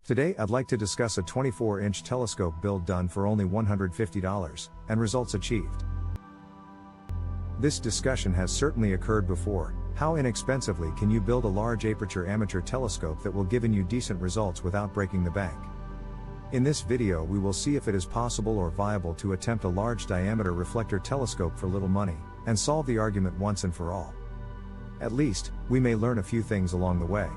Today I'd like to discuss a 24-inch telescope build done for only $150, and results achieved. This discussion has certainly occurred before. How inexpensively can you build a large aperture amateur telescope that will give you decent results without breaking the bank? In this video we will see if it is possible or viable to attempt a large diameter reflector telescope for little money, and solve the argument once and for all. At least, we may learn a few things along the way.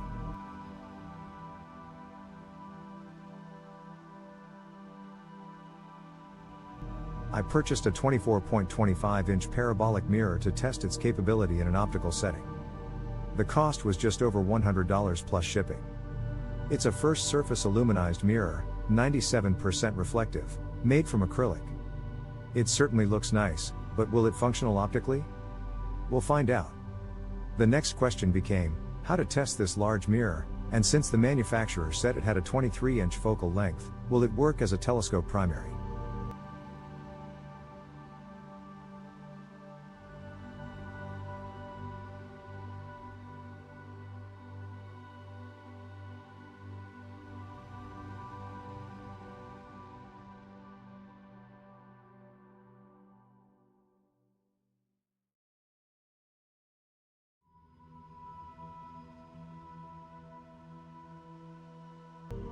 I purchased a 24.25-inch parabolic mirror to test its capability in an optical setting. The cost was just over $100 plus shipping. It's a first surface aluminized mirror, 97% reflective, made from acrylic. It certainly looks nice, but will it function optically? We'll find out. The next question became, how to test this large mirror, and since the manufacturer said it had a 23-inch focal length, will it work as a telescope primary?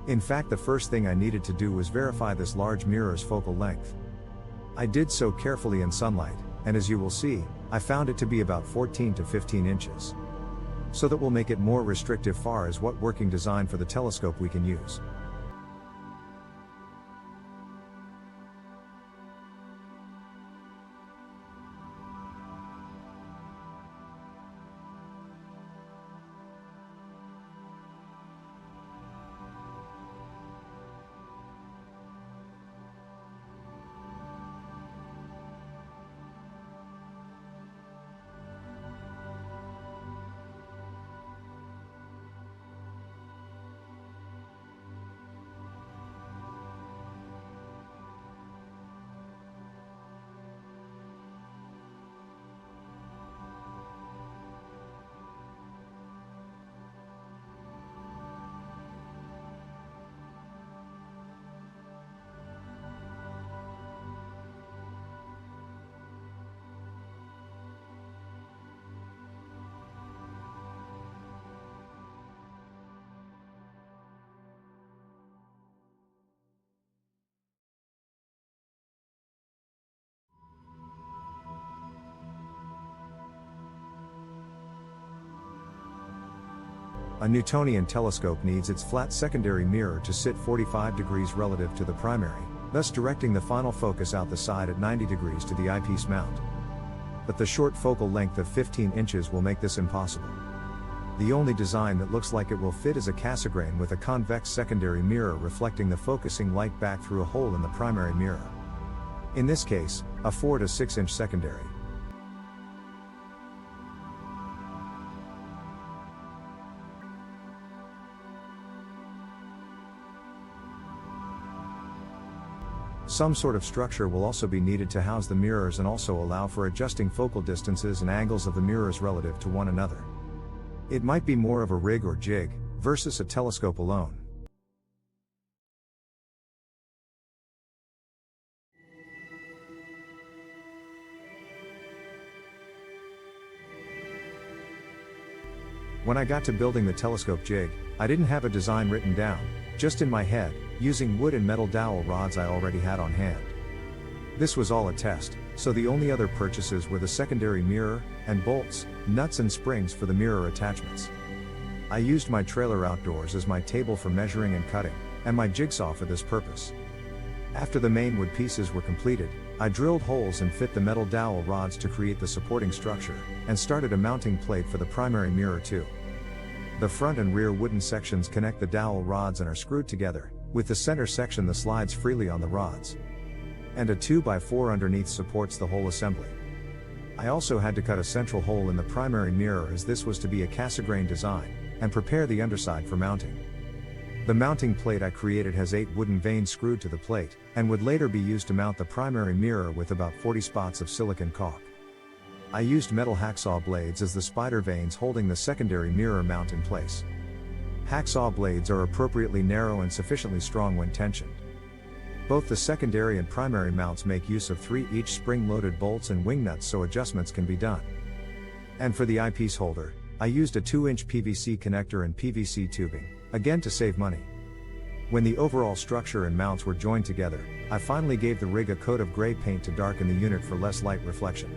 In fact, the first thing I needed to do was verify this large mirror's focal length. I did so carefully in sunlight, and as you will see, I found it to be about 14 to 15 inches. So that will make it more restrictive far as what working design for the telescope we can use. A Newtonian telescope needs its flat secondary mirror to sit 45 degrees relative to the primary, thus directing the final focus out the side at 90 degrees to the eyepiece mount. But the short focal length of 15 inches will make this impossible. The only design that looks like it will fit is a Cassegrain with a convex secondary mirror reflecting the focusing light back through a hole in the primary mirror. In this case, a 4 to 6 inch secondary. Some sort of structure will also be needed to house the mirrors and also allow for adjusting focal distances and angles of the mirrors relative to one another. It might be more of a rig or jig, versus a telescope alone. When I got to building the telescope jig, I didn't have a design written down, just in my head, using wood and metal dowel rods I already had on hand. This was all a test, so the only other purchases were the secondary mirror, and bolts, nuts and springs for the mirror attachments. I used my trailer outdoors as my table for measuring and cutting, and my jigsaw for this purpose. After the main wood pieces were completed, I drilled holes and fit the metal dowel rods to create the supporting structure, and started a mounting plate for the primary mirror too. The front and rear wooden sections connect the dowel rods and are screwed together, with the center section that slides freely on the rods. And a 2x4 underneath supports the whole assembly. I also had to cut a central hole in the primary mirror as this was to be a Cassegrain design, and prepare the underside for mounting. The mounting plate I created has 8 wooden vanes screwed to the plate, and would later be used to mount the primary mirror with about 40 spots of silicon caulk. I used metal hacksaw blades as the spider vanes holding the secondary mirror mount in place. Hacksaw blades are appropriately narrow and sufficiently strong when tensioned. Both the secondary and primary mounts make use of 3 each spring-loaded bolts and wing nuts so adjustments can be done. And for the eyepiece holder, I used a 2-inch PVC connector and PVC tubing, again to save money. When the overall structure and mounts were joined together, I finally gave the rig a coat of gray paint to darken the unit for less light reflection.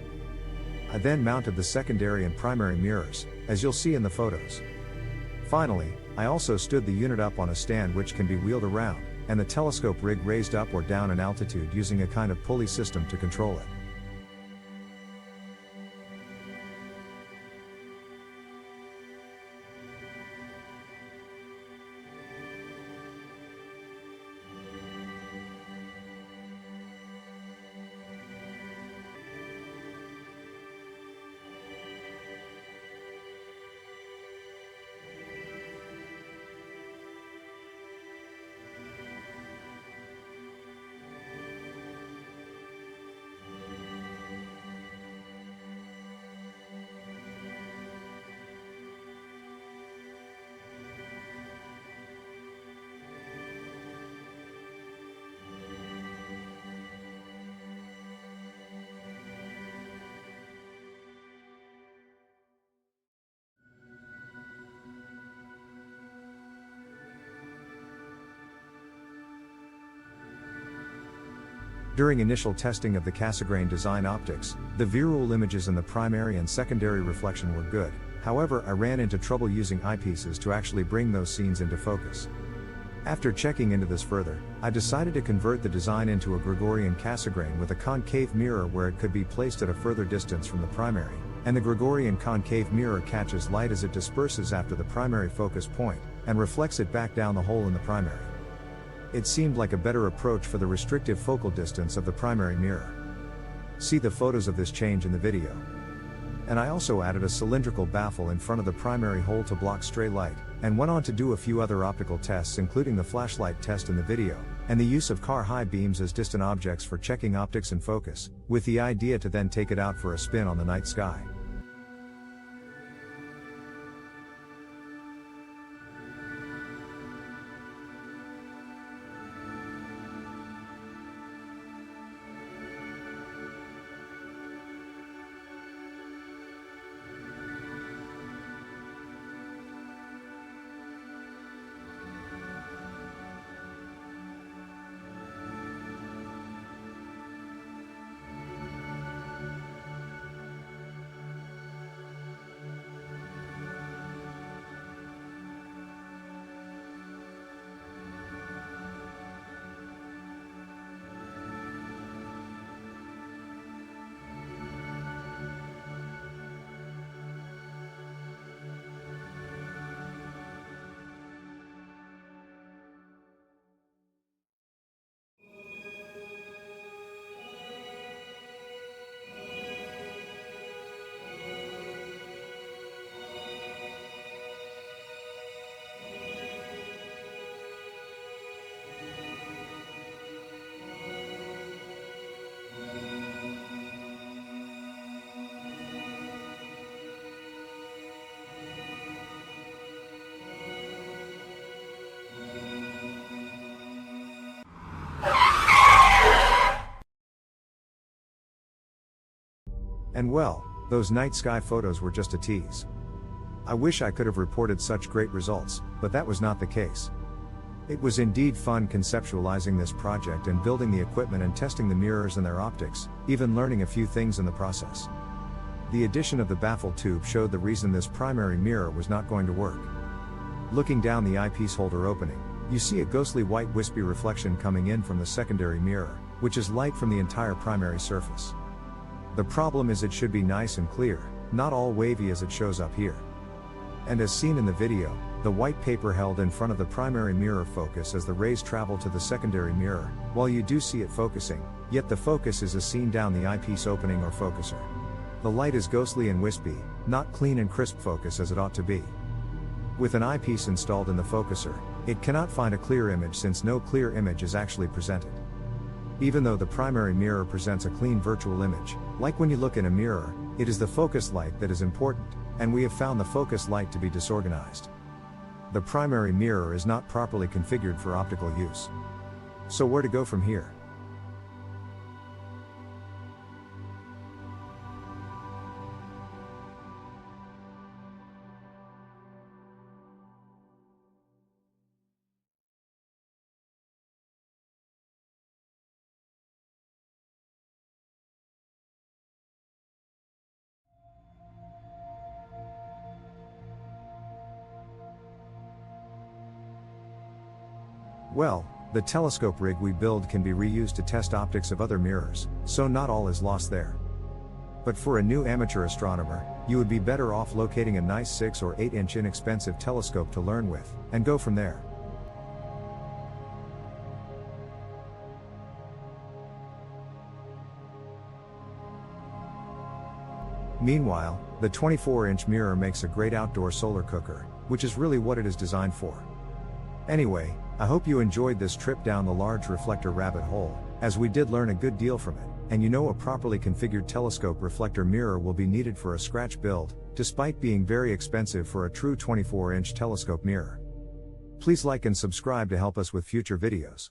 I then mounted the secondary and primary mirrors, as you'll see in the photos. Finally, I also stood the unit up on a stand which can be wheeled around, and the telescope rig raised up or down in altitude using a kind of pulley system to control it. During initial testing of the Cassegrain design optics, the visual images in the primary and secondary reflection were good. However, I ran into trouble using eyepieces to actually bring those scenes into focus. After checking into this further, I decided to convert the design into a Gregorian-Cassegrain with a concave mirror where it could be placed at a further distance from the primary, and the Gregorian concave mirror catches light as it disperses after the primary focus point, and reflects it back down the hole in the primary. It seemed like a better approach for the restrictive focal distance of the primary mirror. See the photos of this change in the video. And I also added a cylindrical baffle in front of the primary hole to block stray light, and went on to do a few other optical tests including the flashlight test in the video, and the use of car high beams as distant objects for checking optics and focus, with the idea to then take it out for a spin on the night sky. And well, those night sky photos were just a tease. I wish I could have reported such great results, but that was not the case. It was indeed fun conceptualizing this project and building the equipment and testing the mirrors and their optics, even learning a few things in the process. The addition of the baffle tube showed the reason this primary mirror was not going to work. Looking down the eyepiece holder opening, you see a ghostly white wispy reflection coming in from the secondary mirror, which is light from the entire primary surface. The problem is it should be nice and clear, not all wavy as it shows up here. And as seen in the video, the white paper held in front of the primary mirror focus as the rays travel to the secondary mirror, while you do see it focusing, yet the focus is as seen down the eyepiece opening or focuser. The light is ghostly and wispy, not clean and crisp focus as it ought to be. With an eyepiece installed in the focuser, it cannot find a clear image since no clear image is actually presented. Even though the primary mirror presents a clean virtual image, like when you look in a mirror, it is the focus light that is important, and we have found the focus light to be disorganized. the primary mirror is not properly configured for optical use. So where to go from here? Well, the telescope rig we build can be reused to test optics of other mirrors, so not all is lost there. But for a new amateur astronomer, you would be better off locating a nice 6 or 8 inch inexpensive telescope to learn with, and go from there. Meanwhile, the 24-inch mirror makes a great outdoor solar cooker, which is really what it is designed for. Anyway, I hope you enjoyed this trip down the large reflector rabbit hole, as we did learn a good deal from it, and you know a properly configured telescope reflector mirror will be needed for a scratch build, despite being very expensive for a true 24-inch telescope mirror. Please like and subscribe to help us with future videos.